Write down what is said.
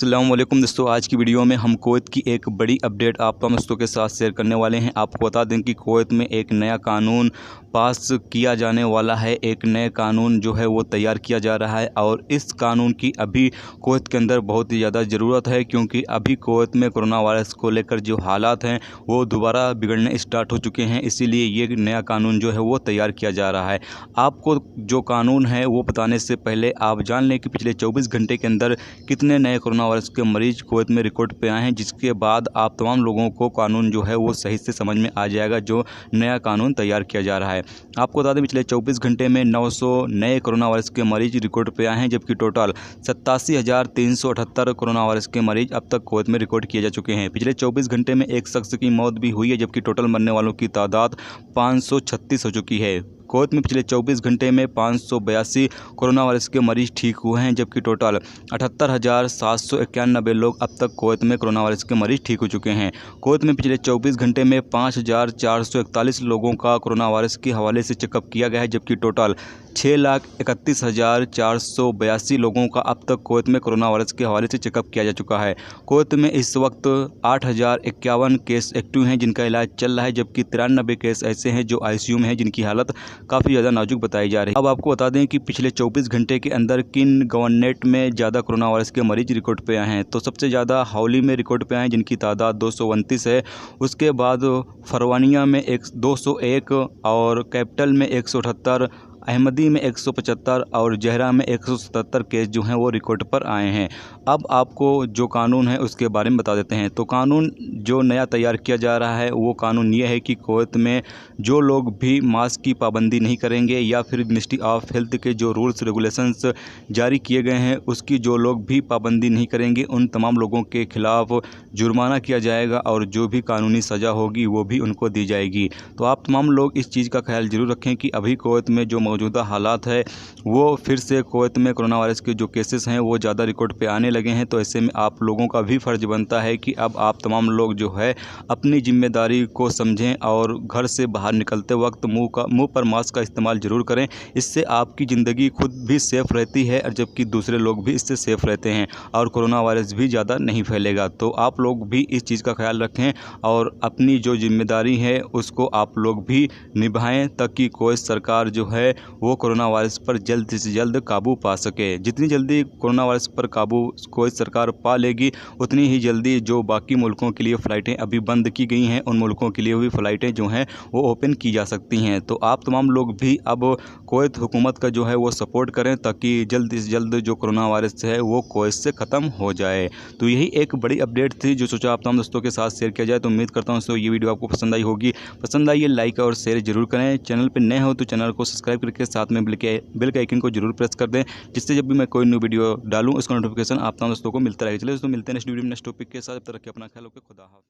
अस्सलाम वालेकुम दोस्तों, आज की वीडियो में हम कुवैत की एक बड़ी अपडेट आप तमाम दोस्तों के साथ शेयर करने वाले हैं। आपको बता दें कि कुवैत में एक नया कानून पास किया जाने वाला है। एक नया कानून जो है वो तैयार किया जा रहा है और इस कानून की अभी कुवैत के अंदर बहुत ही ज़्यादा ज़रूरत है, क्योंकि अभी कुवैत में कोरोना वायरस को लेकर जो हालात हैं वो दोबारा बिगड़ने स्टार्ट हो चुके हैं। इसीलिए ये नया कानून जो है वो तैयार किया जा रहा है। आपको जो कानून है वो बताने से पहले आप जान लें कि पिछले 24 घंटे के अंदर कितने नए कोरोना वायरस के मरीज कुवैत में रिकॉर्ड पे आए हैं, जिसके बाद आप तमाम लोगों को कानून जो है वो सही से समझ में आ जाएगा जो नया कानून तैयार किया जा रहा है। आपको बता दें पिछले 24 घंटे में 900 नए कोरोना वायरस के मरीज रिकॉर्ड पे आए हैं, जबकि टोटल 87,378 कोरोना वायरस के मरीज अब तक कुवैत में रिकॉर्ड किए जा चुके हैं। पिछले 24 घंटे में एक शख्स की मौत भी हुई है, जबकि टोटल मरने वालों की तादाद 536 हो चुकी है। कुवैत में पिछले 24 घंटे में 582 कोरोना वायरस के मरीज ठीक हुए हैं, जबकि टोटल 78,791 लोग अब तक कुवैत में कोरोना वायरस के मरीज ठीक हो चुके हैं। कुवैत में पिछले 24 घंटे में 5,441 लोगों का कोरोना वायरस के हवाले से चेकअप किया गया है, जबकि टोटल 6,31,482 लोगों का अब तक कुवैत में कोरोना वायरस के हवाले से चेकअप किया जा चुका है। कुवैत में इस वक्त 8,051 केस एक्टिव हैं जिनका इलाज चल रहा है, जबकि 93 केस ऐसे हैं जो ICU में हैं जिनकी हालत काफ़ी ज़्यादा नाजुक बताई जा रही है। अब आपको बता दें कि पिछले 24 घंटे के अंदर किन गवर्नमेंट में ज़्यादा कोरोना वायरस के मरीज रिकॉर्ड पे आए हैं। तो सबसे ज़्यादा हौली में रिकॉर्ड पे आए हैं जिनकी तादाद 229 है। उसके बाद फरवानिया में 201 और कैपिटल में 178, अहमदी में 175 और जहरा में 177 केस जो हैं वो रिकॉर्ड पर आए हैं। अब आपको जो कानून है उसके बारे में बता देते हैं। तो कानून जो नया तैयार किया जा रहा है वो कानून ये है कि कुवैत में जो लोग भी मास्क की पाबंदी नहीं करेंगे या फिर मिनिस्ट्री ऑफ हेल्थ के जो रूल्स रेगुलेशंस जारी किए गए हैं उसकी जो लोग भी पाबंदी नहीं करेंगे उन तमाम लोगों के खिलाफ़ जुर्माना किया जाएगा और जो भी कानूनी सज़ा होगी वो भी उनको दी जाएगी। तो आप तमाम लोग इस चीज़ का ख्याल ज़रूर रखें कि अभी कुवैत में जो मौजूदा हालात है वो फिर से कुवैत में कोरोना वायरस के जो केसेस हैं वो ज़्यादा रिकॉर्ड पे आने लगे हैं। तो ऐसे में आप लोगों का भी फ़र्ज़ बनता है कि अब आप तमाम लोग जो है अपनी ज़िम्मेदारी को समझें और घर से बाहर निकलते वक्त मुंह पर मास्क का इस्तेमाल ज़रूर करें। इससे आपकी ज़िंदगी खुद भी सेफ़ रहती है और जबकि दूसरे लोग भी इससे सेफ़ रहते हैं और कोरोना वायरस भी ज़्यादा नहीं फैलेगा। तो आप लोग भी इस चीज़ का ख्याल रखें और अपनी जो ज़िम्मेदारी है उसको आप लोग भी निभाएं, ताकि कुवैत सरकार जो है वो कोरोना वायरस पर जल्द से जल्द काबू पा सके। जितनी जल्दी कोरोना वायरस पर काबू कुवैत सरकार पा लेगी उतनी ही जल्दी जो बाकी मुल्कों के लिए फ़्लाइटें अभी बंद की गई हैं उन मुल्कों के लिए भी फ़्लाइटें जो हैं वो ओपन की जा सकती हैं। तो आप तमाम लोग भी अब कुवैत हुकूमत का जो है वो सपोर्ट करें ताकि जल्द से जल्द जो कोरोना वायरस है वो कुवैत से ख़त्म हो जाए। तो यही एक बड़ी अपडेट थी जो सोचा आप तमाम दोस्तों के साथ शेयर किया जाए। तो उम्मीद करता हूँ दोस्तों ये वीडियो आपको पसंद आई होगी। पसंद आई है लाइक और शेयर जरूर करें। चैनल पर नए हो तो चैनल को सब्सक्राइब करके साथ में बेल के आइकन को जरूर प्रेस कर दें, जिससे जब भी मैं कोई न्यू वीडियो डालूं उसका नोटिफिकेशन आप तमाम दोस्तों को मिलता रहेगा। चलिए दोस्तों मिलते हैं नेक्स्ट वीडियो में नेक्स्ट टॉपिक के साथ। तब तक रखिए अपना ख्याल। ओके, खुदा हाफिज़।